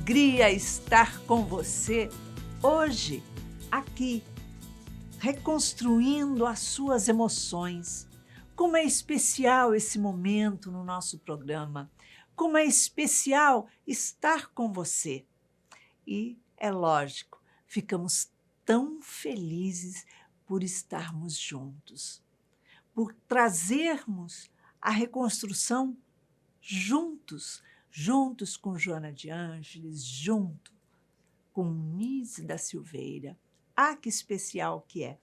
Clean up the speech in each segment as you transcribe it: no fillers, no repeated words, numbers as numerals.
alegria estar com você hoje, aqui, reconstruindo as suas emoções. Como é especial esse momento no nosso programa. Como é especial estar com você. E, é lógico, ficamos tão felizes por estarmos juntos, por trazermos a reconstrução juntos com Joana de Ângeles, junto com Nise da Silveira. Ah, que especial que é!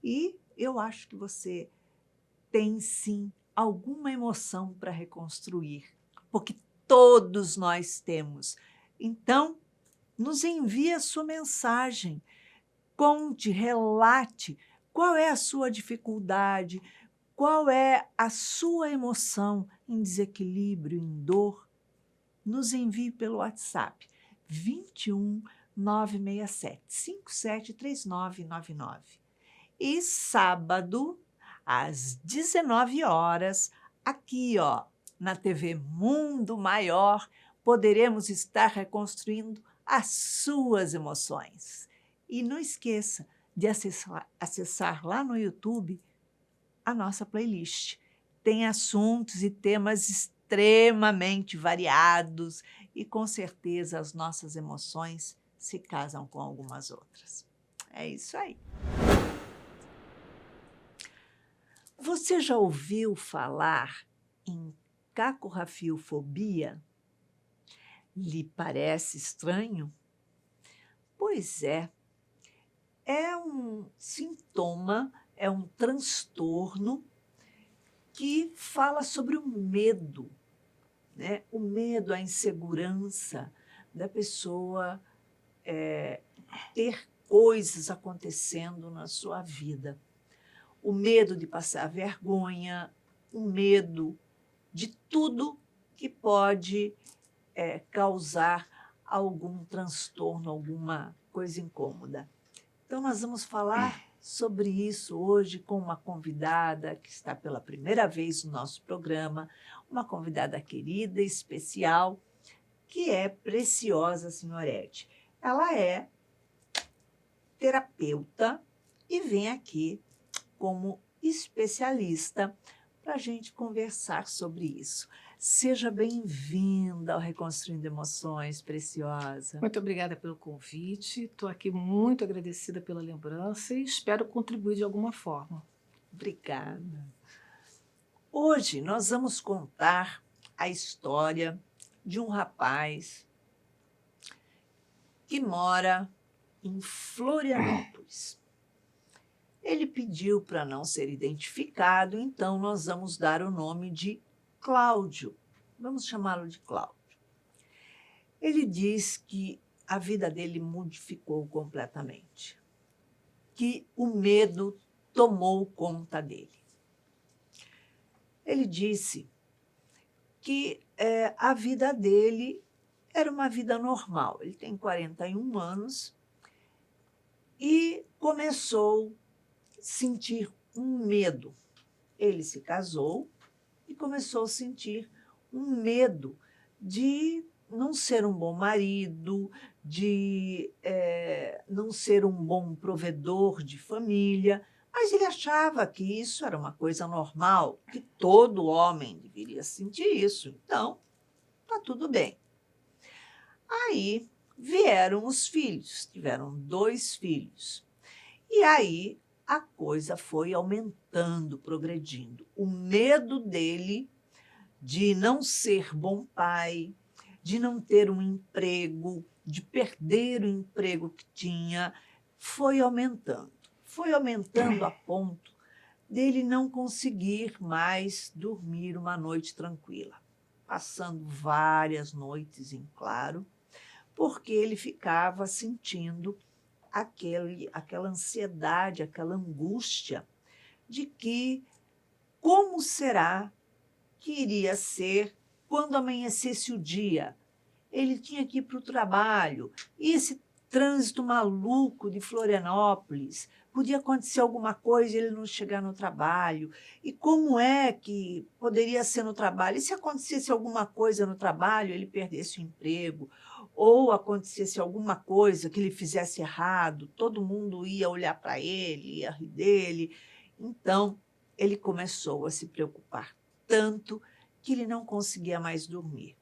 E eu acho que você tem, sim, alguma emoção para reconstruir, porque todos nós temos. Então, nos envie a sua mensagem, conte, relate qual é a sua dificuldade, qual é a sua emoção em desequilíbrio, em dor. Nos envie pelo WhatsApp 21 967 573999. E sábado, às 19 horas, aqui, ó, na TV Mundo Maior, poderemos estar reconstruindo as suas emoções. E não esqueça de acessar lá no YouTube a nossa playlist. Tem assuntos e temas extremamente variados e, com certeza, as nossas emoções se casam com algumas outras. É isso aí. Você já ouviu falar em cacorrafiofobia? Lhe parece estranho? Pois é um sintoma, é um transtorno que fala sobre o medo, né? O medo, a insegurança da pessoa ter coisas acontecendo na sua vida. O medo de passar vergonha, o medo de tudo que pode causar algum transtorno, alguma coisa incômoda. Então, nós vamos falar sobre isso hoje com uma convidada que está pela primeira vez no nosso programa, uma convidada querida, especial, que é Preciosa Senhorete. Ela é terapeuta e vem aqui como especialista para a gente conversar sobre isso. Seja bem-vinda ao Reconstruindo Emoções, Preciosa. Muito obrigada pelo convite. Estou aqui muito agradecida pela lembrança e espero contribuir de alguma forma. Obrigada. Hoje nós vamos contar a história de um rapaz que mora em Florianópolis. Ele pediu para não ser identificado, então nós vamos dar o nome de Cláudio. Vamos chamá-lo de Cláudio. Ele diz que a vida dele modificou completamente, que o medo tomou conta dele. Ele disse que a vida dele era uma vida normal. Ele tem 41 anos e começou a sentir um medo. Ele se casou e começou a sentir um medo de não ser um bom marido, de não ser um bom provedor de família, mas ele achava que isso era uma coisa normal, que todo homem deveria sentir isso. Então, tá tudo bem. Aí vieram os filhos, tiveram 2 filhos. E aí a coisa foi aumentando, progredindo. O medo dele de não ser bom pai, de não ter um emprego, de perder o emprego que tinha, foi aumentando. Foi aumentando a ponto dele não conseguir mais dormir uma noite tranquila, passando várias noites em claro, porque ele ficava sentindo aquela ansiedade, aquela angústia de que como será que iria ser quando amanhecesse o dia. Ele tinha que ir para o trabalho, e esse trânsito maluco de Florianópolis, podia acontecer alguma coisa e ele não chegar no trabalho. E como é que poderia ser no trabalho? E se acontecesse alguma coisa no trabalho, ele perdesse o emprego, ou acontecesse alguma coisa que ele fizesse errado, todo mundo ia olhar para ele, ia rir dele. Então, ele começou a se preocupar tanto que ele não conseguia mais dormir.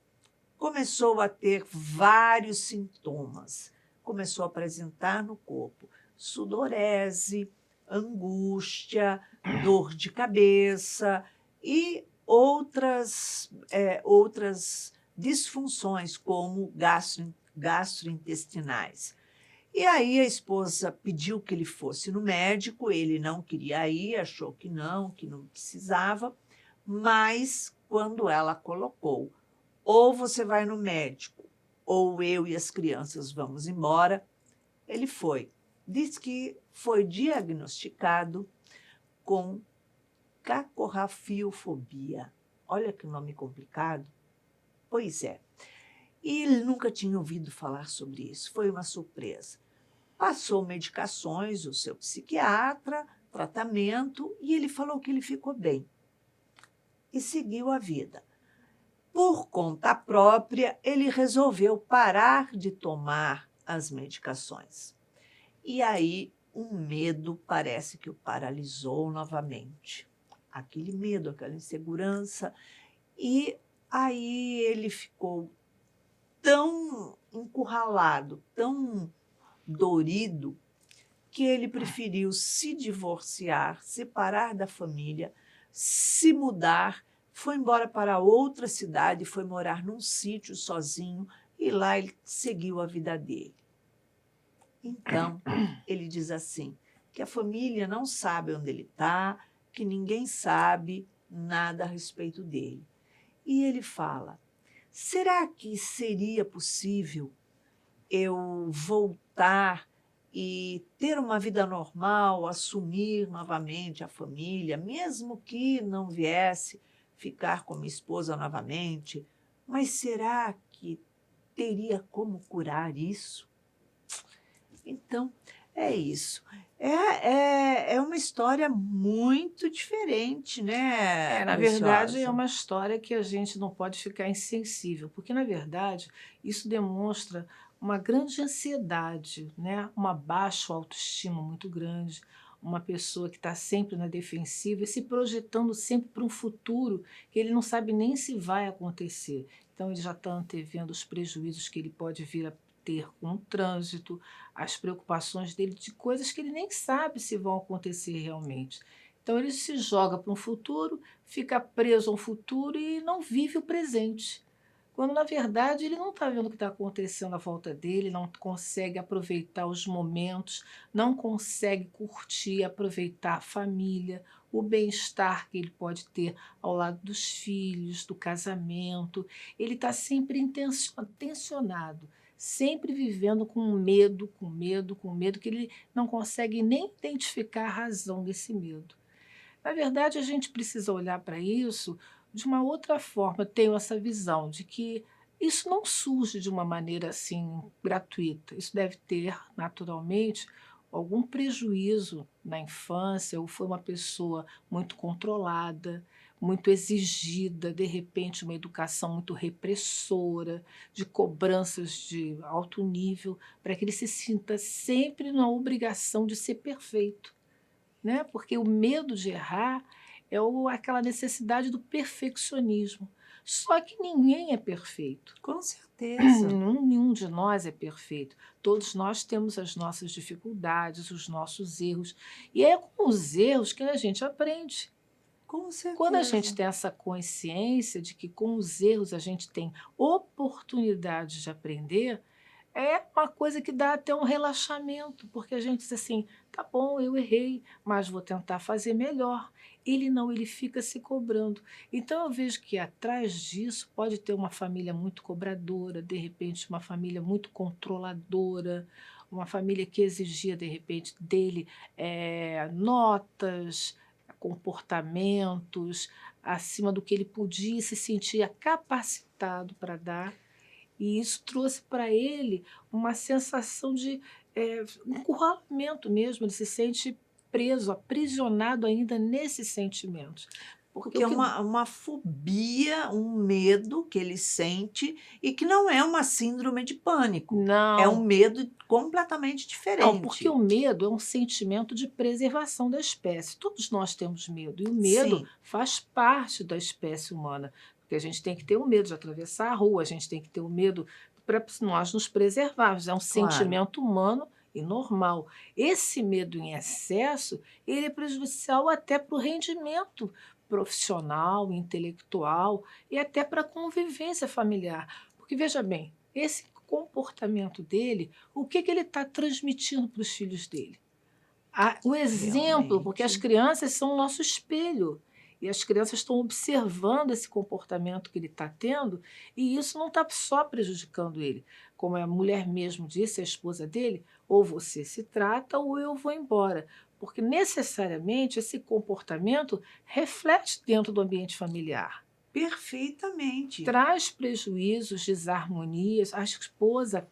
Começou a ter vários sintomas. Começou a apresentar no corpo sudorese, angústia, dor de cabeça e outras disfunções, como gastrointestinais. E aí a esposa pediu que ele fosse no médico, ele não queria ir, achou que não precisava, mas quando ela colocou, ou você vai no médico, ou eu e as crianças vamos embora, ele foi. Diz que foi diagnosticado com cacorrafiofobia. Olha que nome complicado. Pois é. E ele nunca tinha ouvido falar sobre isso. Foi uma surpresa. Passou medicações, o seu psiquiatra, tratamento, e ele falou que ele ficou bem. E seguiu a vida. Por conta própria, ele resolveu parar de tomar as medicações. E aí, um medo parece que o paralisou novamente. Aquele medo, aquela insegurança. E aí ele ficou tão encurralado, tão dorido, que ele preferiu se divorciar, separar da família, se mudar, foi embora para outra cidade, foi morar num sítio sozinho e lá ele seguiu a vida dele. Então, ele diz assim, que a família não sabe onde ele está, que ninguém sabe nada a respeito dele. E ele fala, será que seria possível eu voltar e ter uma vida normal, assumir novamente a família, mesmo que não viesse ficar com minha esposa novamente? Mas será que teria como curar isso? Então, é isso. É uma história muito diferente, né, Na verdade, é Preciosa? uma história que a gente não pode ficar insensível, porque, na verdade, isso demonstra uma grande ansiedade, né? Uma baixa autoestima muito grande, uma pessoa que está sempre na defensiva e se projetando sempre para um futuro que ele não sabe nem se vai acontecer. Então, ele já está antevendo os prejuízos que ele pode vir a ter com o trânsito, as preocupações dele de coisas que ele nem sabe se vão acontecer realmente. Então, ele se joga para um futuro, fica preso ao futuro e não vive o presente. Quando, na verdade, ele não está vendo o que está acontecendo à volta dele, não consegue aproveitar os momentos, não consegue curtir, aproveitar a família, o bem-estar que ele pode ter ao lado dos filhos, do casamento. Ele está sempre tensionado, sempre vivendo com medo, com medo, com medo, que ele não consegue nem identificar a razão desse medo. Na verdade, a gente precisa olhar para isso de uma outra forma. Eu tenho essa visão de que isso não surge de uma maneira assim gratuita. Isso deve ter, naturalmente, algum prejuízo na infância, ou foi uma pessoa muito controlada, muito exigida, de repente uma educação muito repressora, de cobranças de alto nível, para que ele se sinta sempre na obrigação de ser perfeito, né? Porque o medo de errar é aquela necessidade do perfeccionismo. Só que ninguém é perfeito. Com certeza. Nenhum de nós é perfeito. Todos nós temos as nossas dificuldades, os nossos erros. E é com os erros que a gente aprende. Com Quando a gente certeza. tem essa consciência de que com os erros a gente tem oportunidade de aprender, é uma coisa que dá até um relaxamento, porque a gente diz assim: tá bom, eu errei, mas vou tentar fazer melhor. Ele não, ele fica se cobrando. Então eu vejo que atrás disso pode ter uma família muito cobradora, de repente uma família muito controladora, uma família que exigia de repente dele notas, comportamentos acima do que ele podia e se sentia capacitado para dar. E isso trouxe para ele uma sensação de encurralamento mesmo, ele se sente preso, aprisionado ainda nesses sentimentos. Porque Porque o é que uma fobia, um medo que ele sente e que não é uma síndrome de pânico, é um não, medo completamente não, porque o diferente. medo é um sentimento de preservação da espécie. Todos nós temos medo, e o medo Sim, faz parte da espécie humana, porque a gente tem que ter o medo de atravessar a rua, a gente tem que ter o medo para nós nos preservarmos. É um claro. sentimento humano e normal. Esse medo em excesso, ele é prejudicial até para o rendimento profissional, intelectual e até para a convivência familiar. Porque veja bem, esse comportamento dele, o que ele está transmitindo para os filhos dele? O exemplo, porque as Realmente. crianças são o nosso espelho. E as crianças estão observando esse comportamento que ele está tendo, e isso não está só prejudicando ele. Como a mulher mesmo disse, a esposa dele, ou você se trata ou eu vou embora. Porque necessariamente esse comportamento reflete dentro do ambiente familiar, Perfeitamente. traz prejuízos, desarmonias, a esposa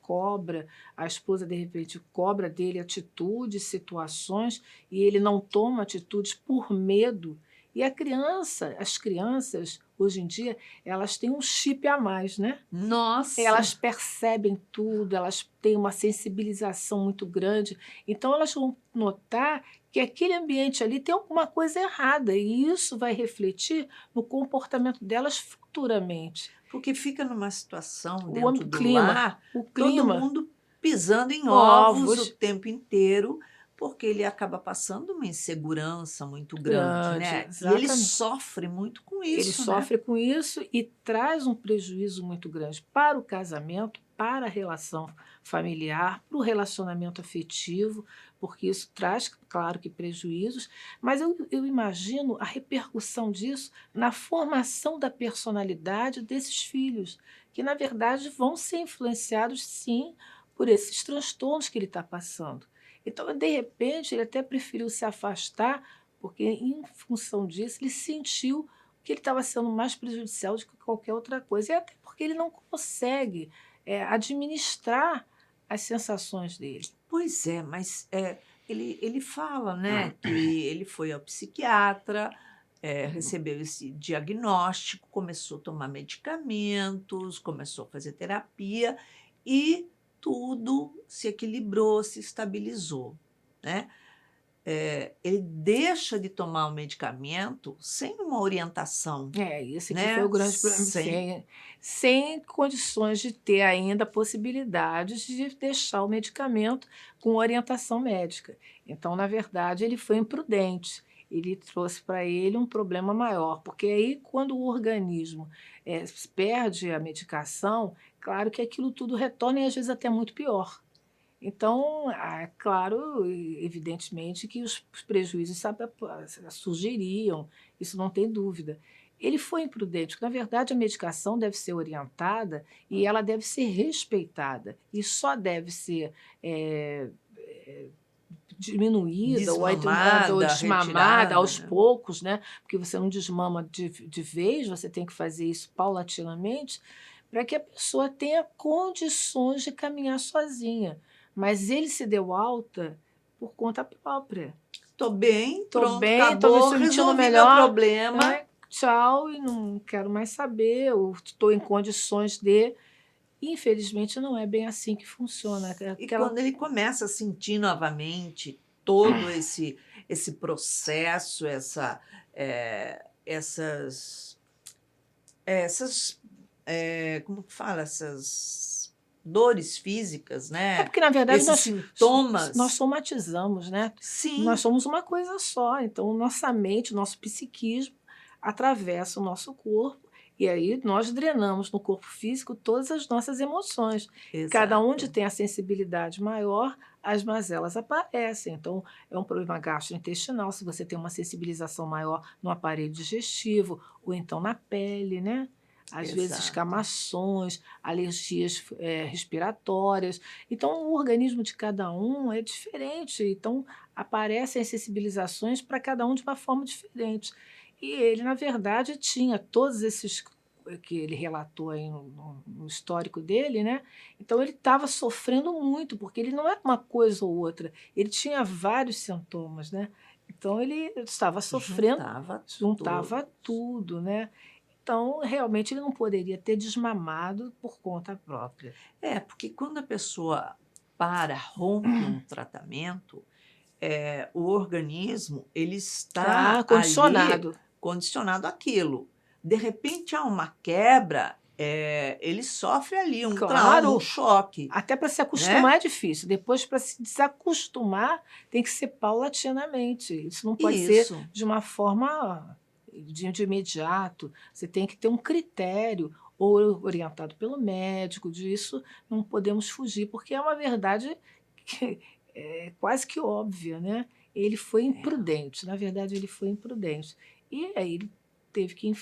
de repente cobra dele atitudes, situações, e ele não toma atitudes por medo. E as crianças, hoje em dia, elas têm um chip a mais, né? Elas Nossa, percebem tudo, elas têm uma sensibilização muito grande, então elas vão notar que aquele ambiente ali tem alguma coisa errada, e isso vai refletir no comportamento delas futuramente. porque fica numa situação O dentro do clima, lar, o todo clima, mundo pisando em ovos o ovos, tempo inteiro, porque ele acaba passando uma insegurança muito grande, grande, né? E ele exatamente. sofre muito com Ele isso, né? sofre com isso e traz um prejuízo muito grande para o casamento, para a relação familiar, para o relacionamento afetivo, porque isso traz, claro que prejuízos, mas eu imagino a repercussão disso na formação da personalidade desses filhos, que na verdade vão ser influenciados sim por esses transtornos que ele está passando. Então, de repente, ele até preferiu se afastar, porque em função disso ele sentiu que ele estava sendo mais prejudicial do que qualquer outra coisa. E até porque ele não consegue administrar as sensações dele. Pois é, mas ele fala, né, que ele foi ao psiquiatra, recebeu esse diagnóstico, começou a tomar medicamentos, começou a fazer terapia e tudo se equilibrou, se estabilizou, né? Ele deixa de tomar o medicamento sem uma orientação, Esse aqui foi o né? grande problema, Sem, sem condições de ter ainda possibilidades de deixar o medicamento com orientação médica. Então, na verdade, ele foi imprudente. Ele trouxe para ele um problema maior, porque aí, quando o organismo perde a medicação, claro que aquilo tudo retorna e às vezes até muito pior. Então, é claro, evidentemente, que os prejuízos surgiriam, isso não tem dúvida. Ele foi imprudente, porque, na verdade, a medicação deve ser orientada e ela deve ser respeitada, e só deve ser eh, eh, diminuída ou desmamada, desmamada retirada, aos né? poucos, né? Porque você não desmama de vez, você tem que fazer isso paulatinamente, para que a pessoa tenha condições de caminhar sozinha. Mas ele se deu alta por conta própria. Tô bem, Estou pronto, bem, estou me acabou, sentindo resolvi meu melhor, problema. tchau, e não quero mais saber, eu estou em condições de. Infelizmente, não é bem assim que funciona. E Aquela quando ele começa a sentir novamente todo esse processo, essas, como que fala? Essas dores físicas, É né? porque, na verdade, Esses nós sintomas. somatizamos, né? Nós Sim, somos uma coisa só. Então, nossa mente, nosso psiquismo atravessa o nosso corpo e aí nós drenamos no corpo físico todas as nossas emoções. Cada onde exato. tem a sensibilidade maior, as mazelas aparecem. Então, é um problema gastrointestinal, se você tem uma sensibilização maior no aparelho digestivo ou então na pele, né? Às vezes Exato. escamações, alergias respiratórias. Então, o organismo de cada um é diferente. Então, aparecem as sensibilizações para cada um de uma forma diferente. E ele, na verdade, tinha todos esses que ele relatou aí no histórico dele, né? Então ele estava sofrendo muito, porque ele não era uma coisa ou outra, ele tinha vários sintomas, né? Então ele estava sofrendo, Juntava juntava tudo. tudo, né. Então, realmente, ele não poderia ter desmamado por conta própria. É, porque quando a pessoa rompe um tratamento, o organismo ele está Ah, ali condicionado. condicionado àquilo. De repente há uma quebra, ele sofre ali um trauma, um Claro, choque, até para se acostumar né. é difícil, depois para se desacostumar tem que ser paulatinamente, isso não pode ser Isso. de uma forma de imediato, você tem que ter um critério, ou orientado pelo médico, disso não podemos fugir, porque é uma verdade que é quase que óbvia, né. Ele foi É. imprudente, na verdade ele foi imprudente. E aí ele teve que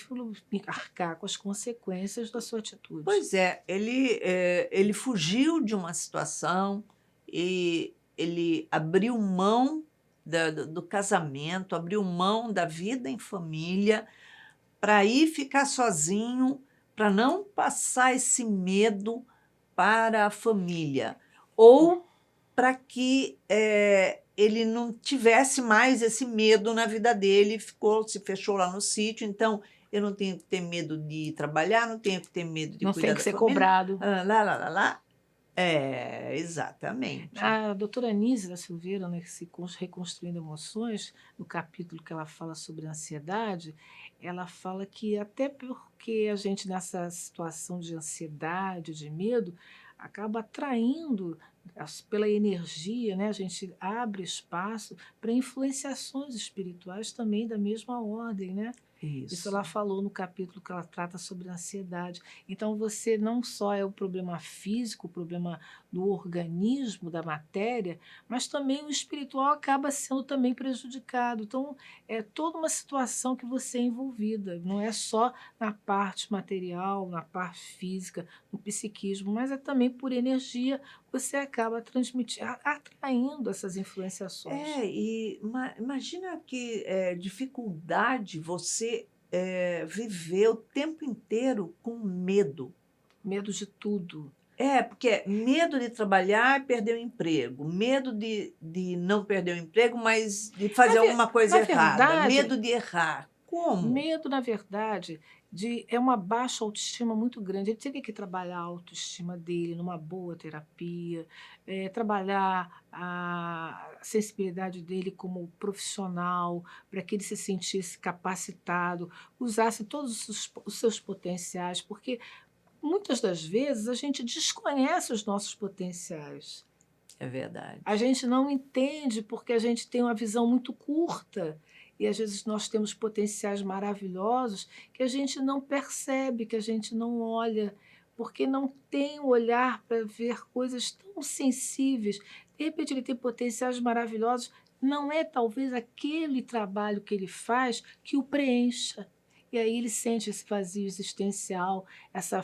arcar com as consequências da sua atitude. Pois é, ele fugiu de uma situação e ele abriu mão do casamento, abriu mão da vida em família para ir ficar sozinho, para não passar esse medo para a família, ou para que, ele não tivesse mais esse medo na vida dele, se fechou lá no sítio, então eu não tenho que ter medo de trabalhar, não tenho que ter medo de Não cuidar tem que da ser família, cobrado. lá, lá, lá, lá. É, exatamente. A doutora Anísia da Silveira, nesse Reconstruindo Emoções, no capítulo que ela fala sobre ansiedade, ela fala que até porque a gente nessa situação de ansiedade, de medo, acaba atraindo pela energia, né? A gente abre espaço para influenciações espirituais também da mesma ordem, né? Isso Isso. ela falou no capítulo que ela trata sobre a ansiedade. Então, você não só é o problema físico, o problema do organismo, da matéria, mas também o espiritual acaba sendo também prejudicado. Então, é toda uma situação que você é envolvida, não é só na parte material, na parte física, no psiquismo, mas é também por energia você acaba transmitindo, atraindo essas influenciações. É, e imagina que dificuldade você viver o tempo inteiro com medo. Medo de tudo. É, porque é medo de trabalhar e perder o emprego, medo de não perder o emprego, mas de Na, fazer ver- alguma coisa na errada, verdade, medo de errar. Como? medo, na verdade, é uma baixa autoestima muito grande. Ele teria que trabalhar a autoestima dele numa boa terapia, trabalhar a sensibilidade dele como profissional, para que ele se sentisse capacitado, usasse todos os seus potenciais, porque muitas das vezes a gente desconhece os nossos potenciais. É A verdade. gente não entende porque a gente tem uma visão muito curta e às vezes nós temos potenciais maravilhosos que a gente não percebe, que a gente não olha, porque não tem o olhar para ver coisas tão sensíveis. De repente ele tem potenciais maravilhosos, não é talvez aquele trabalho que ele faz que o preencha. E aí ele sente esse vazio existencial, essa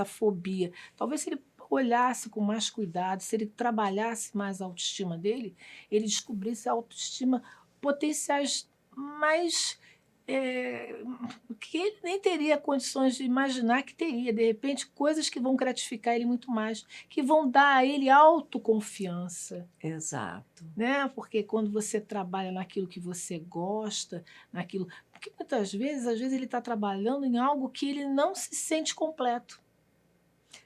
fobia. Talvez se ele olhasse com mais cuidado, se ele trabalhasse mais a autoestima dele, ele descobrisse a autoestima, potenciais mais eh, que ele nem teria condições de imaginar que teria, de repente, coisas que vão gratificar ele muito mais, que vão dar a ele autoconfiança, Exato. né? Porque quando você trabalha naquilo que você gosta, naquilo. Porque muitas vezes, às vezes, ele está trabalhando em algo que ele não se sente completo.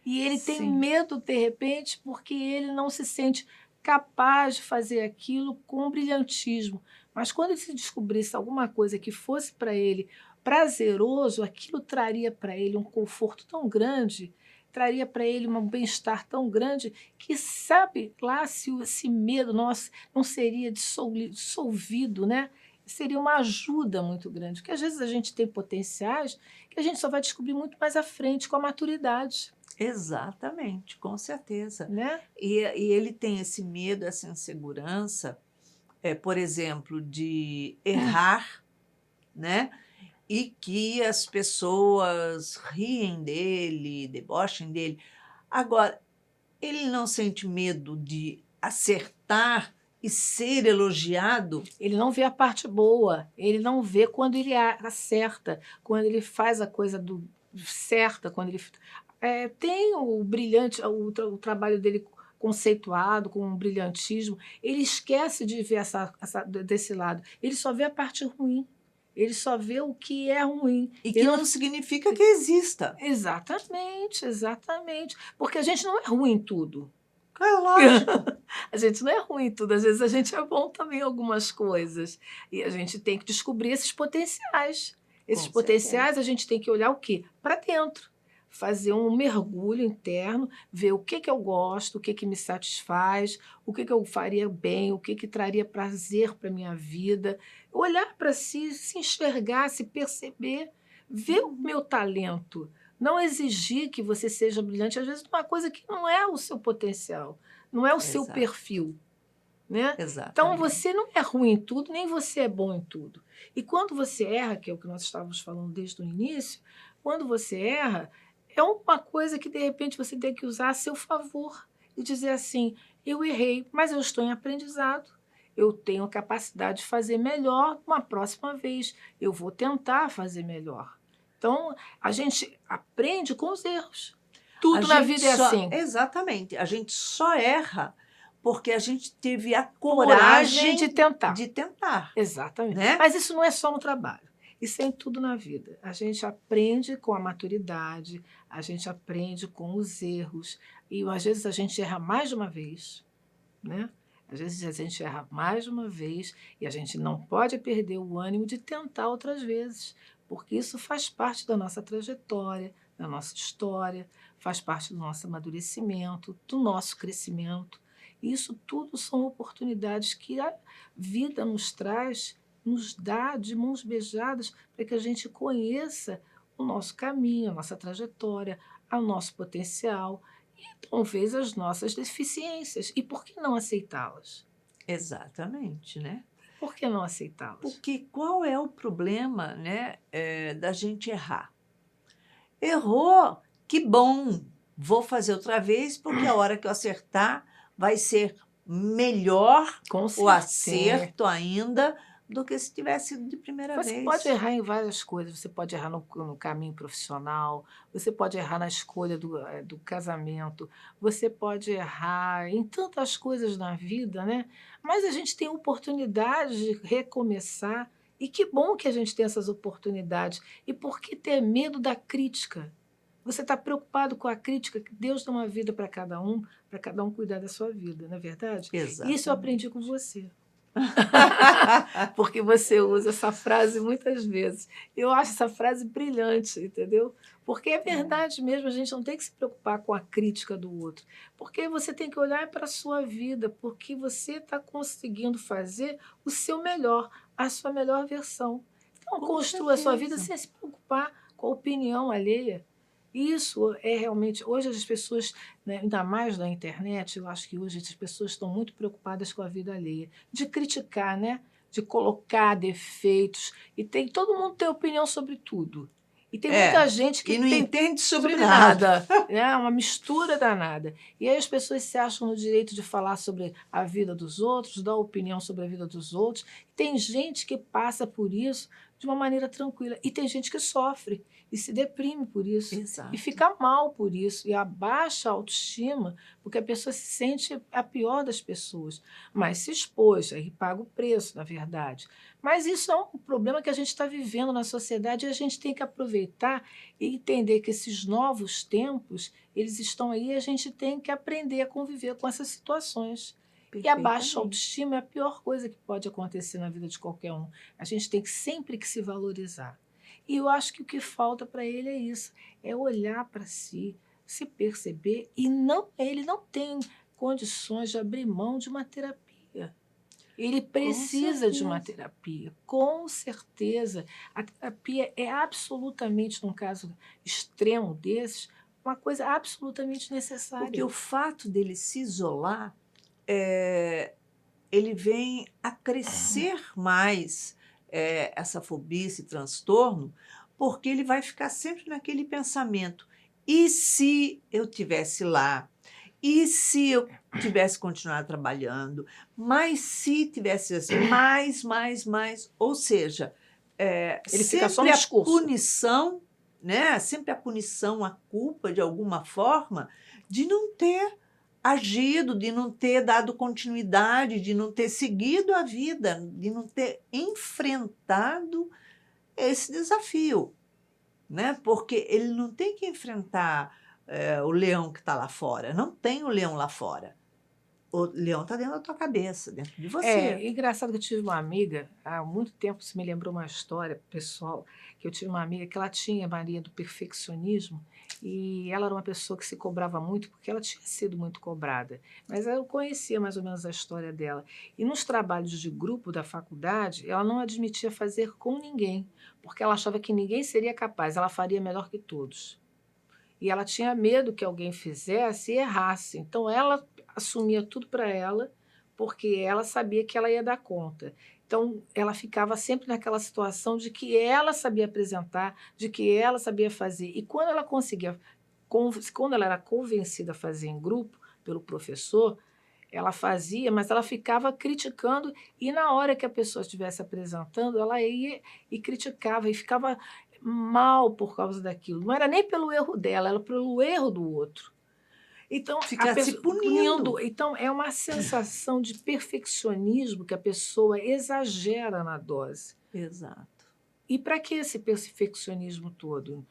E ele tem Sim. medo, de repente, porque ele não se sente capaz de fazer aquilo com brilhantismo. Mas quando ele se descobrisse alguma coisa que fosse para ele prazeroso, aquilo traria para ele um conforto tão grande, traria para ele um bem-estar tão grande, que sabe lá se esse medo nosso não seria dissolvido, né? Seria uma ajuda muito grande. Porque às vezes a gente tem potenciais que a gente só vai descobrir muito mais à frente, com a maturidade. Exatamente, com certeza. Né? E ele tem esse medo, essa insegurança, por exemplo, de errar, né? E que as pessoas riem dele, debochem dele. Agora, ele não sente medo de acertar e ser elogiado? Ele não vê a parte boa, ele não vê quando ele acerta, quando ele faz a coisa certa, quando ele tem o brilhante, o trabalho dele conceituado, com um brilhantismo, ele esquece de ver desse lado. Ele só vê a parte ruim. Ele só vê o que é ruim. E que não significa que exista. Exatamente, exatamente. Porque a gente não é ruim em tudo. É lógico. A gente não é ruim em tudo. Às vezes a gente é bom também em algumas coisas. E a gente tem que descobrir esses potenciais. Esses Com potenciais certeza. a gente tem que olhar o quê? Para dentro. Fazer um mergulho interno, ver o que eu gosto, o que me satisfaz, o que eu faria bem, o que traria prazer para a minha vida. Olhar para si, se enxergar, se perceber, ver o meu talento. Não exigir que você seja brilhante, às vezes, uma coisa que não é o seu potencial, não é o seu Exato. perfil. Né? Então, Exatamente. você não é ruim em tudo, nem você é bom em tudo. E quando você erra, que é o que nós estávamos falando desde o início, quando você erra, é uma coisa que, de repente, você tem que usar a seu favor e dizer assim, eu errei, mas eu estou em aprendizado. Eu tenho a capacidade de fazer melhor uma próxima vez. Eu vou tentar fazer melhor. Então, a gente aprende com os erros. Tudo na vida é assim. Exatamente. A gente só erra porque a gente teve a Coragem coragem de tentar. de tentar. Exatamente. Né? Mas isso não é só no trabalho. Isso é em tudo na vida. A gente aprende com a maturidade, a gente aprende com os erros. E às vezes a gente erra mais de uma vez. Né? Às vezes a gente erra mais de uma vez e a gente não pode perder o ânimo de tentar outras vezes, porque isso faz parte da nossa trajetória, da nossa história, faz parte do nosso amadurecimento, do nosso crescimento. Isso tudo são oportunidades que a vida nos traz, nos dá de mãos beijadas para que a gente conheça o nosso caminho, a nossa trajetória, o nosso potencial e talvez as nossas deficiências. E por que não aceitá-las? Exatamente, né? Por que não aceitá-las? Porque qual é o problema, né, da gente errar? Errou, que bom, vou fazer outra vez, porque a hora que eu acertar vai ser melhor Com o certeza. acerto ainda do que se tivesse sido de primeira Você vez. pode errar em várias coisas. Você pode errar no caminho profissional, você pode errar na escolha do casamento, você pode errar em tantas coisas na vida, né? Mas a gente tem oportunidade de recomeçar. E que bom que a gente tem essas oportunidades. E por que ter medo da crítica? Você está preocupado com a crítica que Deus dá uma vida para cada um cuidar da sua vida, não é verdade? Exatamente. Isso eu aprendi com você. Porque você usa essa frase muitas vezes. Eu acho essa frase brilhante, entendeu? Porque é verdade mesmo, a gente não tem que se preocupar com a crítica do outro. Porque você tem que olhar para a sua vida, porque você está conseguindo fazer o seu melhor, a sua melhor versão. Então, Com construa a sua vida certeza. sem se preocupar com a opinião alheia. Isso é realmente. Hoje as pessoas, né, ainda mais na internet, eu acho que hoje as pessoas estão muito preocupadas com a vida alheia, de criticar, né? De colocar defeitos. E todo mundo tem opinião sobre tudo. E tem muita gente que e não tem entende sobre nada. É uma mistura danada. E aí as pessoas se acham no direito de falar sobre a vida dos outros, dar opinião sobre a vida dos outros. Tem gente que passa por isso de uma maneira tranquila. E tem gente que sofre e se deprime por isso. Exato. E fica mal por isso. E abaixa a autoestima, porque a pessoa se sente a pior das pessoas. Mas se expôs, aí paga o preço, na verdade. Mas isso é um problema que a gente está vivendo na sociedade e a gente tem que aproveitar e entender que esses novos tempos, eles estão aí e a gente tem que aprender a conviver com essas situações. E a baixa autoestima é a pior coisa que pode acontecer na vida de qualquer um. A gente tem que sempre que se valorizar. E eu acho que o que falta para ele é isso, é olhar para si, se perceber, e ele não tem condições de abrir mão de uma terapia. Ele precisa de uma terapia, com certeza. A terapia é absolutamente, num caso extremo desses, uma coisa absolutamente necessária. Porque o fato dele se isolar, ele vem a crescer mais essa fobia, esse transtorno, porque ele vai ficar sempre naquele pensamento: e se eu tivesse lá? E se eu tivesse continuado trabalhando? Mas se tivesse assim, mais. Ou seja, Ele fica só sempre no a discurso. punição, né? Sempre a punição, a culpa, de alguma forma, de não ter agido, de não ter dado continuidade, de não ter seguido a vida, de não ter enfrentado esse desafio, né? Porque ele não tem que enfrentar o leão que está lá fora. Não tem o leão lá fora. O leão está dentro da tua cabeça, dentro de você. Engraçado que eu tive uma amiga, há muito tempo, isso me lembrou uma história pessoal, que eu tive uma amiga que ela tinha mania do perfeccionismo e ela era uma pessoa que se cobrava muito porque ela tinha sido muito cobrada. Mas eu conhecia mais ou menos a história dela. E nos trabalhos de grupo da faculdade, ela não admitia fazer com ninguém, porque ela achava que ninguém seria capaz, ela faria melhor que todos. E ela tinha medo que alguém fizesse e errasse. Então, ela assumia tudo para ela, porque ela sabia que ela ia dar conta. Então, ela ficava sempre naquela situação de que ela sabia apresentar, de que ela sabia fazer. E quando ela conseguia, quando ela era convencida a fazer em grupo pelo professor, ela fazia, mas ela ficava criticando, e na hora que a pessoa estivesse apresentando, ela ia e criticava, e ficava mal por causa daquilo. Não era nem pelo erro dela, era pelo erro do outro. Então, a Ficar se pessoa punindo. Então, é uma sensação de perfeccionismo que a pessoa exagera na dose. Exato. E para que esse perfeccionismo todo?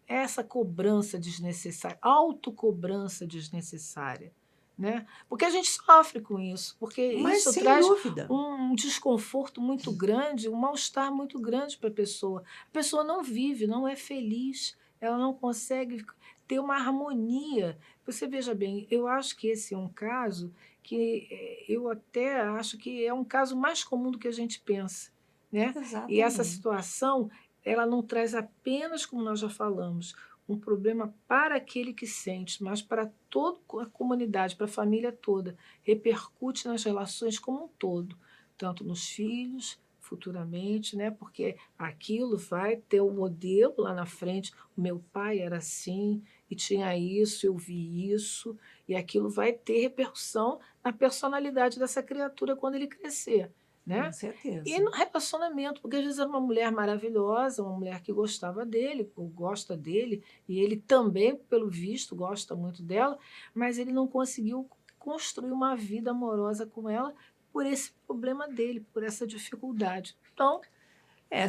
Essa cobrança desnecessária, autocobrança desnecessária, né? Porque a gente sofre com isso, porque Mas isso sem traz dúvida. um desconforto muito grande, um mal-estar muito grande para a pessoa. A pessoa não vive, não é feliz, ela não consegue ter uma harmonia. Você veja bem, eu acho que esse é um caso que eu até acho que é um caso mais comum do que a gente pensa, né? E essa Exatamente. situação ela não traz apenas, como nós já falamos, um problema para aquele que sente, mas para toda a comunidade, para a família toda. Repercute nas relações como um todo, tanto nos filhos, futuramente, né? Porque aquilo vai ter um modelo lá na frente. O meu pai era assim e tinha isso, eu vi isso, e aquilo vai ter repercussão na personalidade dessa criatura quando ele crescer, Com né? E certeza. no relacionamento, porque às vezes era uma mulher maravilhosa, uma mulher que gostava dele, ou gosta dele, e ele também, pelo visto, gosta muito dela, mas ele não conseguiu construir uma vida amorosa com ela por esse problema dele, por essa dificuldade. Então,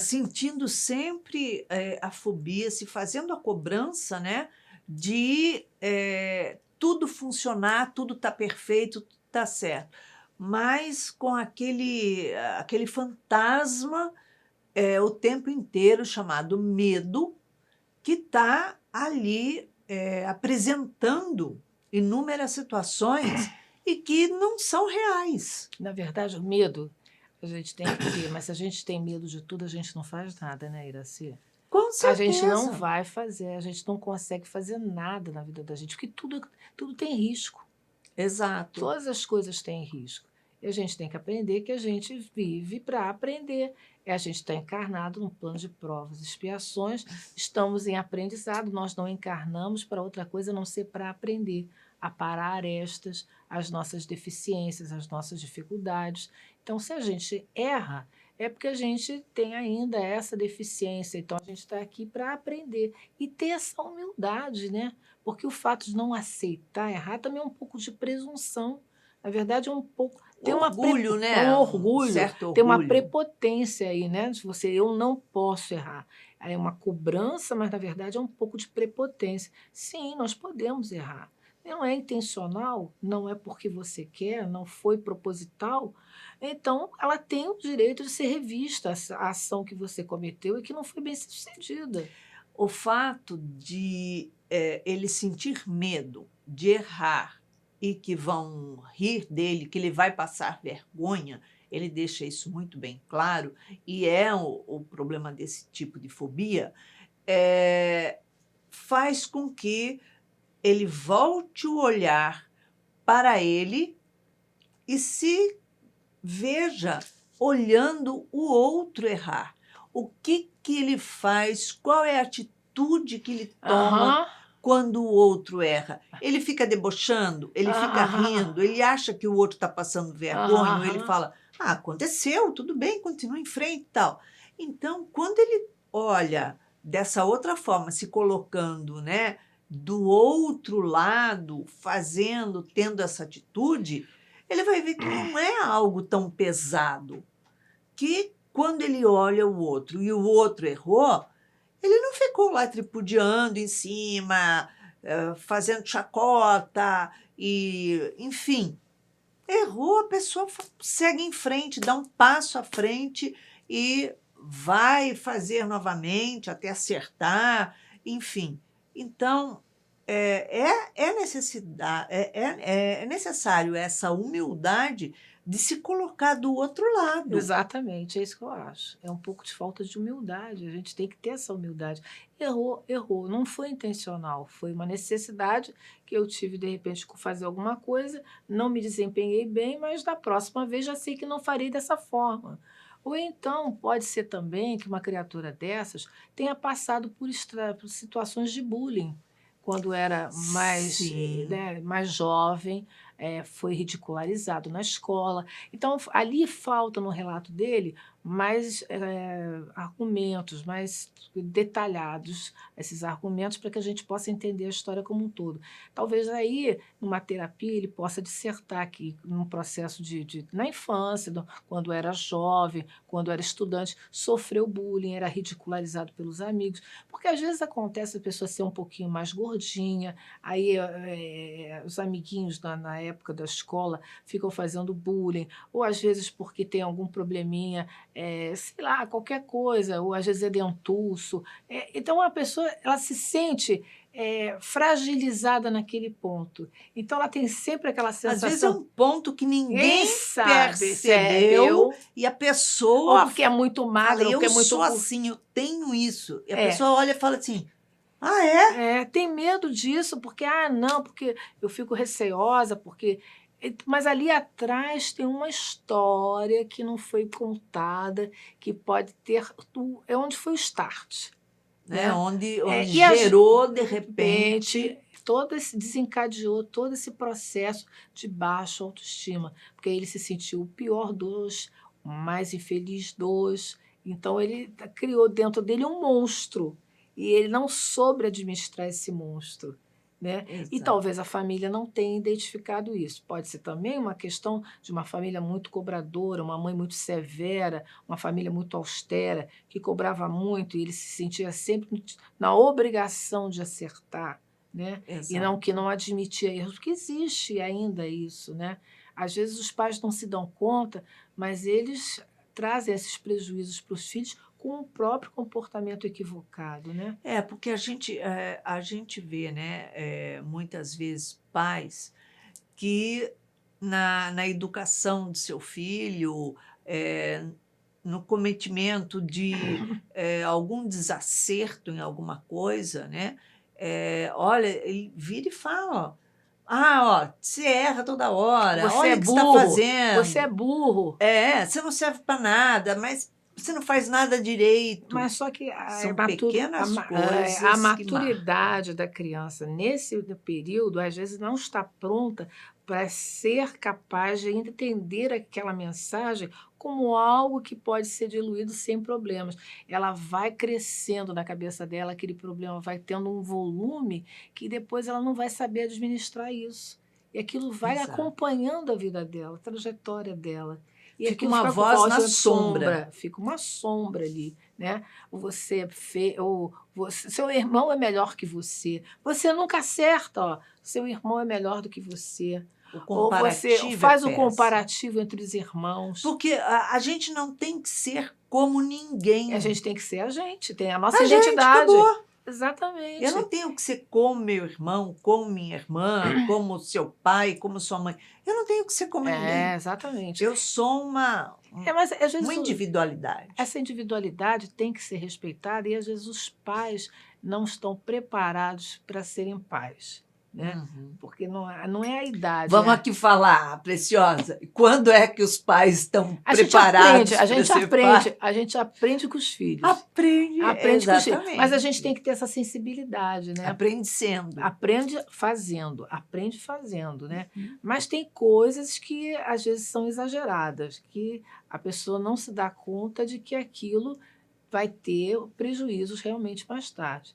Sentindo sempre a fobia, se fazendo a cobrança, né, de tudo funcionar, tudo tá perfeito, tudo tá certo. Mas com aquele fantasma o tempo inteiro chamado medo, que está ali apresentando inúmeras situações e que não são reais. na verdade, o medo a gente tem que ter, mas se a gente tem medo de tudo, a gente não faz nada, né, Iraci? Com A gente não certeza. vai fazer, a gente não consegue fazer nada na vida da gente, porque tudo tem risco. Exato. Todas as coisas têm risco. E a gente tem que aprender que a gente vive para aprender. A gente está encarnado num plano de provas e expiações, estamos em aprendizado, nós não encarnamos para outra coisa a não ser para aprender, a parar arestas, as nossas deficiências, as nossas dificuldades. Então, se a gente erra, é porque a gente tem ainda essa deficiência. Então, a gente está aqui para aprender e ter essa humildade, né? Porque o fato de não aceitar errar também é um pouco de presunção. Na verdade, é um pouco. Tem Orgulho, é um né? Um orgulho, certo tem uma orgulho. prepotência aí, né? De você, eu não posso errar. É uma cobrança, mas na verdade é um pouco de prepotência. Sim, nós podemos errar. Não é intencional, não é porque você quer, não foi proposital. Então, ela tem o direito de ser revista, a ação que você cometeu e que não foi bem sucedida. O fato de ele sentir medo de errar e que vão rir dele, que ele vai passar vergonha, ele deixa isso muito bem claro, e é o problema desse tipo de fobia, faz com que ele volte o olhar para ele e se veja olhando o outro errar. O que ele faz? Qual é a atitude que ele toma Aham, quando o outro erra? Ele fica debochando, ele fica aham, rindo, ele acha que o outro está passando vergonha, ou ele aham. fala: ah, aconteceu, tudo bem, continua em frente e tal. Então, quando ele olha dessa outra forma, se colocando, né, do outro lado fazendo, tendo essa atitude, ele vai ver que não é algo tão pesado, que quando ele olha o outro e o outro errou, ele não ficou lá tripudiando em cima, fazendo chacota e, enfim, errou, a pessoa segue em frente, dá um passo à frente e vai fazer novamente até acertar, enfim. Então, é necessário essa humildade de se colocar do outro lado. Exatamente, é isso que eu acho. É um pouco de falta de humildade. A gente tem que ter essa humildade. Errou, errou. Não foi intencional. Foi uma necessidade que eu tive, de repente, de fazer alguma coisa. Não me desempenhei bem, mas da próxima vez já sei que não farei dessa forma. Ou então, pode ser também que uma criatura dessas tenha passado por situações de bullying. Quando era mais, Sim. né, mais jovem, foi ridicularizado na escola. Então, ali falta no relato dele mais argumentos, mais detalhados esses argumentos para que a gente possa entender a história como um todo. Talvez aí, numa terapia, ele possa dissertar que num processo na infância, quando era jovem, quando era estudante, sofreu bullying, era ridicularizado pelos amigos, porque às vezes acontece a pessoa ser um pouquinho mais gordinha, aí os amiguinhos na época da escola ficam fazendo bullying, ou às vezes porque tem algum probleminha, sei lá, qualquer coisa, ou às vezes é dentuço. Então a pessoa ela se sente fragilizada naquele ponto. Então ela tem sempre aquela Às vezes é sensação. um ponto que Ninguém ninguém sabe, percebeu e a ou pessoa porque é muito fala, magra, ou porque eu é muito sou assim, eu tenho isso. E a É. pessoa olha e fala assim, ah, é? Tem medo disso, porque, não, porque eu fico receosa, porque. Mas ali atrás tem uma história que não foi contada, que pode ter. É onde foi o start. Né? Né? Onde E a gerou, de repente, desencadeou todo esse processo de baixa autoestima, porque ele se sentiu o pior dos, o mais infeliz dos. Então ele criou dentro dele um monstro e ele não soube administrar esse monstro. Né? E exato. talvez a família não tenha identificado isso. Pode ser também uma questão de uma família muito cobradora, uma mãe muito severa, uma família muito austera, que cobrava muito e ele se sentia sempre na obrigação de acertar, né? E Exato. que não admitia erros, porque existe ainda isso. Né? Às vezes os pais não se dão conta, mas eles trazem esses prejuízos para os filhos com o próprio comportamento equivocado. Né? Porque a gente vê, né, muitas vezes pais que na educação do seu filho, no cometimento de algum desacerto em alguma coisa, né? Olha, ele vira e fala, ó, você erra toda hora, Você olha é o que você está burro, fazendo. você é burro. Você não serve para nada, mas você não faz nada direito. Mas só que São pequenas coisas a que maturidade da criança nesse período, às vezes, não está pronta para ser capaz de entender aquela mensagem como algo que pode ser diluído sem problemas. Ela vai crescendo na cabeça dela, aquele problema vai tendo um volume que depois ela não vai saber administrar isso. E aquilo vai Exato. acompanhando a vida dela, a trajetória dela. E Fica aquilo uma fica voz com na sombra. fica uma sombra ali, né? Você é feio, ou seu irmão é melhor que você. Você nunca acerta, ó. Seu irmão é melhor do que você. O Ou você comparativo faz o péssimo. comparativo entre os irmãos. Porque a gente não tem que ser como ninguém. A gente tem que ser a gente, tem a nossa A gente, identidade. acabou. Exatamente. Eu não tenho que ser como meu irmão, como minha irmã, como seu pai, como sua mãe. Eu não tenho que ser como ninguém. Exatamente. Eu sou mas às vezes uma individualidade. Essa individualidade tem que ser respeitada e às vezes os pais não estão preparados para serem pais. Né? Uhum. Porque não é a idade. Vamos aqui falar, Preciosa. Quando é que os pais estão preparados para ser pais? A gente aprende com os filhos. Aprende com os filhos. exatamente. Mas a gente tem que ter essa sensibilidade, né? Aprende sendo. Aprende fazendo. Né? Mas tem coisas que às vezes são exageradas, que a pessoa não se dá conta de que aquilo vai ter prejuízos realmente mais tarde.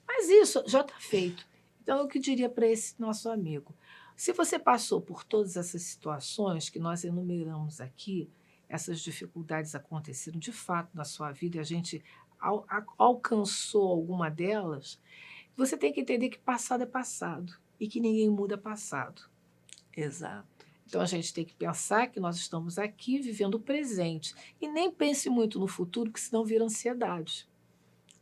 Mas isso já está feito. Então, eu que diria para esse nosso amigo: se você passou por todas essas situações que nós enumeramos aqui, essas dificuldades aconteceram de fato na sua vida e a gente alcançou alguma delas, você tem que entender que passado é passado e que ninguém muda passado. Exato. Então, a gente tem que pensar que nós estamos aqui vivendo o presente. E nem pense muito no futuro, que senão vira ansiedade.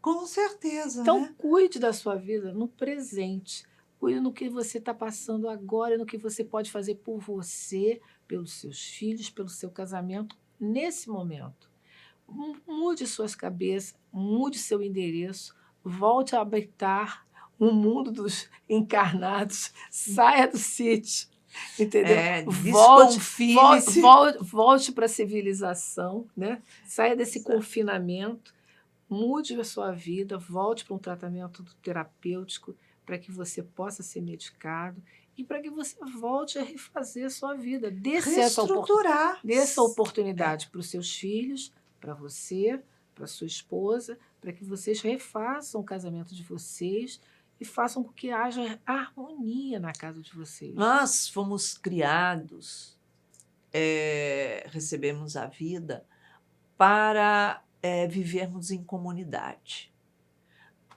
Com certeza, Então, né? cuide da sua vida no presente. Cuide no que você está passando agora, no que você pode fazer por você, pelos seus filhos, pelo seu casamento, nesse momento. Mude suas cabeças, mude seu endereço, volte a habitar o mundo dos encarnados, saia do sítio, entendeu? Desconfie-se. Volte para a civilização, né? Saia desse confinamento, mude a sua vida, volte para um tratamento terapêutico para que você possa ser medicado e para que você volte a refazer a sua vida. Reestruturar. Dê essa oportunidade para os seus filhos, para você, para sua esposa, para que vocês refaçam o casamento de vocês e façam com que haja harmonia na casa de vocês. Nós fomos criados, recebemos a vida para vivermos em comunidade,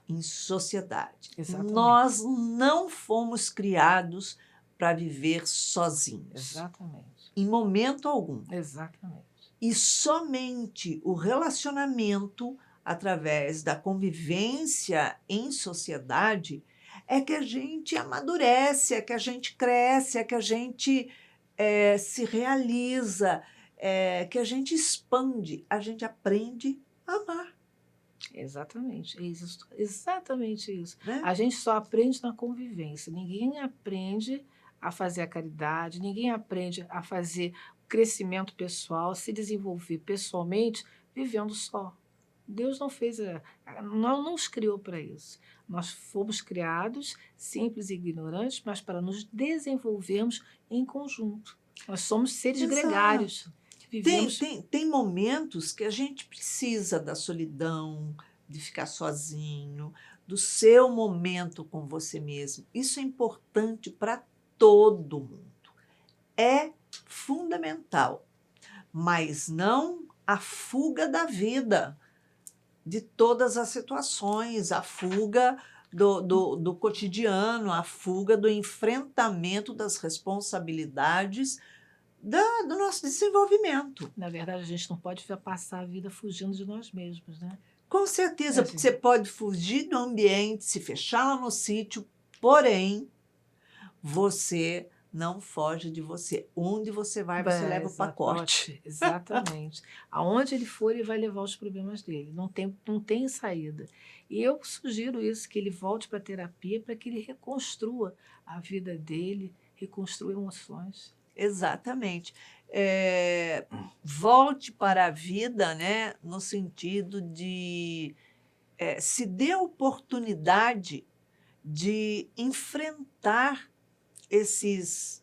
em sociedade. Exatamente. Nós não fomos criados para viver sozinhos, Exatamente. em momento algum. Exatamente. E somente o relacionamento, através da convivência em sociedade, é que a gente amadurece, é que a gente cresce, é que a gente se realiza, que a gente expande, a gente aprende a amar. Exatamente, é isso, exatamente isso. Né? A gente só aprende na convivência. Ninguém aprende a fazer a caridade, ninguém aprende a fazer o crescimento pessoal, se desenvolver pessoalmente, vivendo só. Deus não fez, não nos criou para isso. Nós fomos criados simples e ignorantes, mas para nos desenvolvermos em conjunto. Nós somos seres Exato. gregários. Tem momentos que a gente precisa da solidão, de ficar sozinho, do seu momento com você mesmo. Isso é importante para todo mundo. É fundamental, mas não a fuga da vida, de todas as situações, a fuga do cotidiano, a fuga do enfrentamento das responsabilidades do nosso desenvolvimento. Na verdade, a gente não pode passar a vida fugindo de nós mesmos, né? Com certeza, porque você pode fugir do ambiente, se fechar lá no sítio, porém, você não foge de você. Onde você vai, você leva o pacote. Exatamente. Aonde ele for, ele vai levar os problemas dele. Não tem saída. E eu sugiro isso, que ele volte para a terapia para que ele reconstrua a vida dele, reconstrua emoções. Exatamente. Volte para a vida, né, no sentido de se dê a oportunidade de enfrentar esses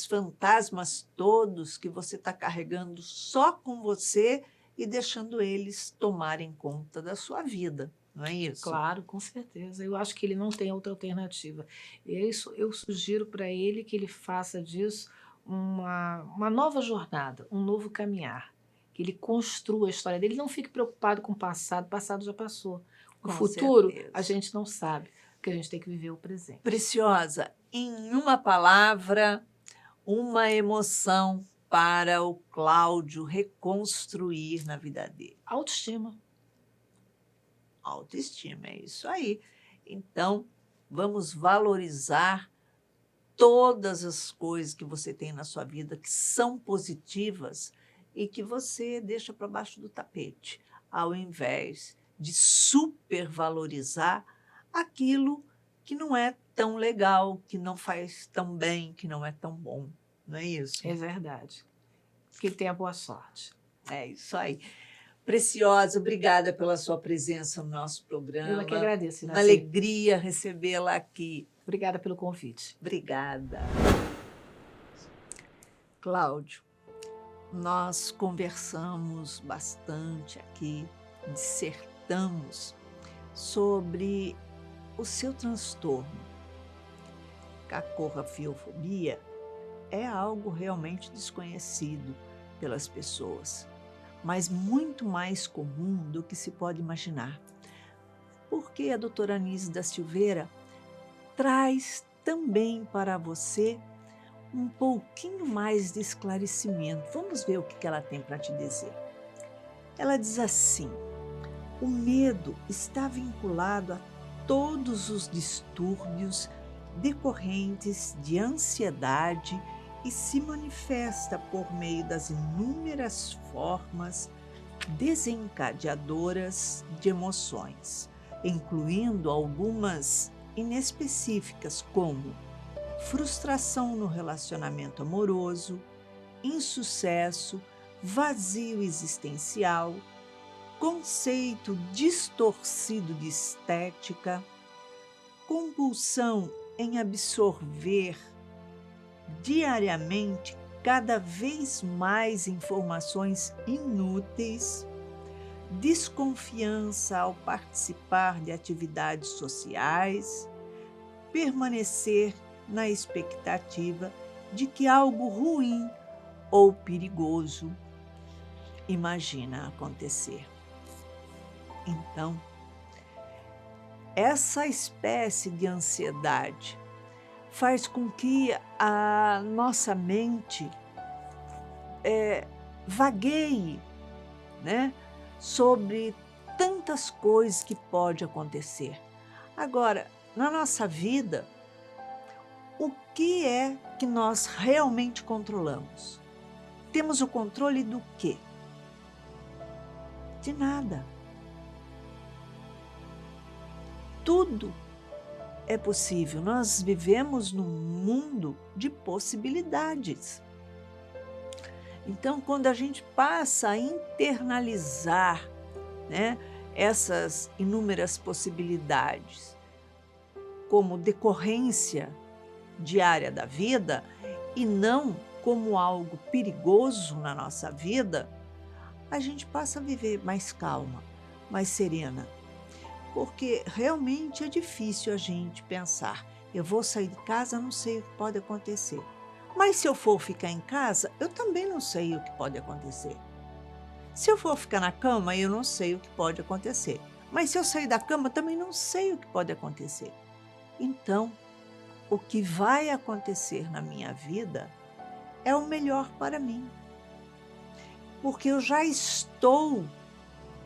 fantasmas todos que você está carregando só com você e deixando eles tomarem conta da sua vida. Não é isso? Claro, com certeza. Eu acho que ele não tem outra alternativa. Eu sugiro para ele que ele faça disso uma nova jornada, um novo caminhar. Que ele construa a história dele. Não fique preocupado com o passado já passou. O futuro, a gente não sabe, porque a gente tem que viver o presente. Preciosa, em uma palavra, uma emoção para o Cláudio reconstruir na vida dele. Autoestima. Autoestima, é isso aí. Então, vamos valorizar todas as coisas que você tem na sua vida que são positivas e que você deixa para baixo do tapete, ao invés de supervalorizar aquilo que não é tão legal, que não faz tão bem, que não é tão bom. Não é isso? É verdade. Que tenha boa sorte. É isso aí. Preciosa, obrigada pela sua presença no nosso programa. Eu que agradeço, Uma alegria recebê-la aqui. Obrigada pelo convite. Obrigada. Cláudio, nós conversamos bastante aqui, dissertamos sobre o seu transtorno, cacorrafiofobia é algo realmente desconhecido pelas pessoas, mas muito mais comum do que se pode imaginar. Porque a doutora Anísia da Silveira traz também para você um pouquinho mais de esclarecimento. Vamos ver o que ela tem para te dizer. Ela diz assim: o medo está vinculado a todos os distúrbios decorrentes de ansiedade e se manifesta por meio das inúmeras formas desencadeadoras de emoções, incluindo algumas inespecíficas como frustração no relacionamento amoroso, insucesso, vazio existencial, conceito distorcido de estética, compulsão em absorver diariamente cada vez mais informações inúteis, desconfiança ao participar de atividades sociais, permanecer na expectativa de que algo ruim ou perigoso imagina acontecer. Então, essa espécie de ansiedade faz com que a nossa mente vagueie, né, sobre tantas coisas que pode acontecer. Agora, na nossa vida, o que é que nós realmente controlamos? Temos o controle do quê? De nada. Tudo é possível. Nós vivemos num mundo de possibilidades. Então, quando a gente passa a internalizar, né, essas inúmeras possibilidades como decorrência diária da vida e não como algo perigoso na nossa vida, a gente passa a viver mais calma, mais serena. Porque realmente é difícil a gente pensar, eu vou sair de casa, não sei o que pode acontecer. Mas se eu for ficar em casa, eu também não sei o que pode acontecer. Se eu for ficar na cama, eu não sei o que pode acontecer. Mas se eu sair da cama, também não sei o que pode acontecer. Então, o que vai acontecer na minha vida é o melhor para mim. Porque eu já estou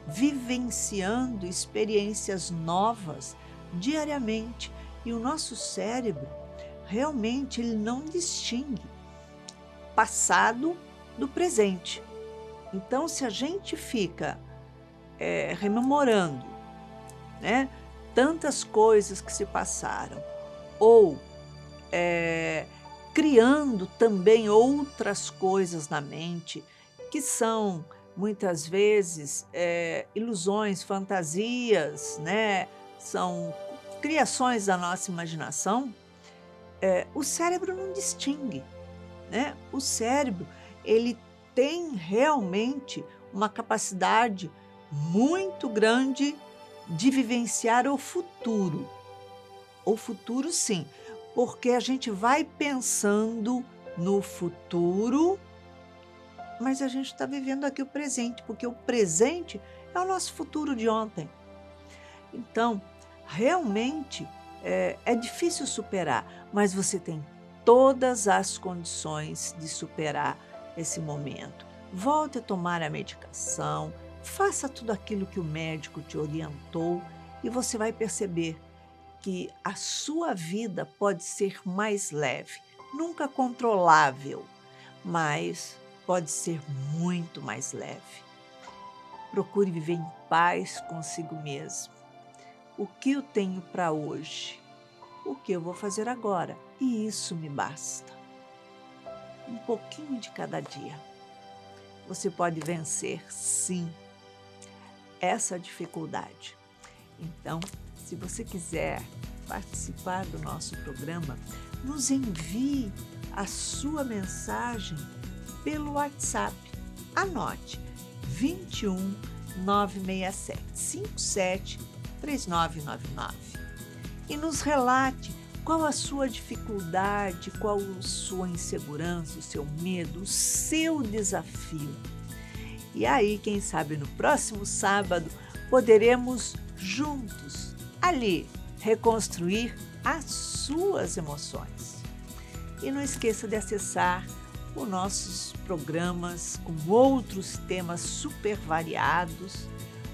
vivenciando experiências novas diariamente e o nosso cérebro realmente ele não distingue passado do presente. Então, se a gente fica rememorando, né, tantas coisas que se passaram ou criando também outras coisas na mente que são muitas vezes ilusões, fantasias, né? São criações da nossa imaginação, o cérebro não distingue, né? O cérebro ele tem realmente uma capacidade muito grande de vivenciar o futuro. O futuro, sim, porque a gente vai pensando no futuro, mas a gente está vivendo aqui o presente, porque o presente é o nosso futuro de ontem. Então, realmente é difícil superar, mas você tem todas as condições de superar esse momento. Volte a tomar a medicação, faça tudo aquilo que o médico te orientou e você vai perceber que a sua vida pode ser mais leve, nunca controlável, mas pode ser muito mais leve. Procure viver em paz consigo mesmo. O que eu tenho para hoje? O que eu vou fazer agora? E isso me basta. Um pouquinho de cada dia. Você pode vencer, sim, essa dificuldade. Então, se você quiser participar do nosso programa, nos envie a sua mensagem pelo WhatsApp. Anote 21 967 57 3999 e nos relate Qual a sua dificuldade, qual a sua insegurança, o seu medo, o seu desafio? E aí, quem sabe no próximo sábado, poderemos juntos, ali, reconstruir as suas emoções. E não esqueça de acessar os nossos programas com outros temas super variados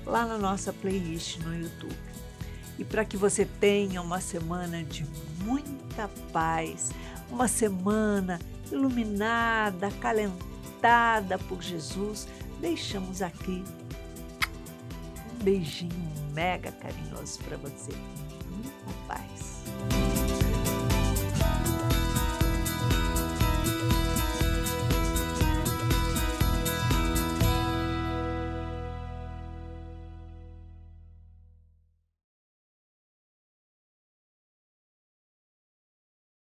lá na nossa playlist no YouTube. E para que você tenha uma semana de muita paz, uma semana iluminada, acalentada por Jesus, deixamos aqui um beijinho mega carinhoso para você.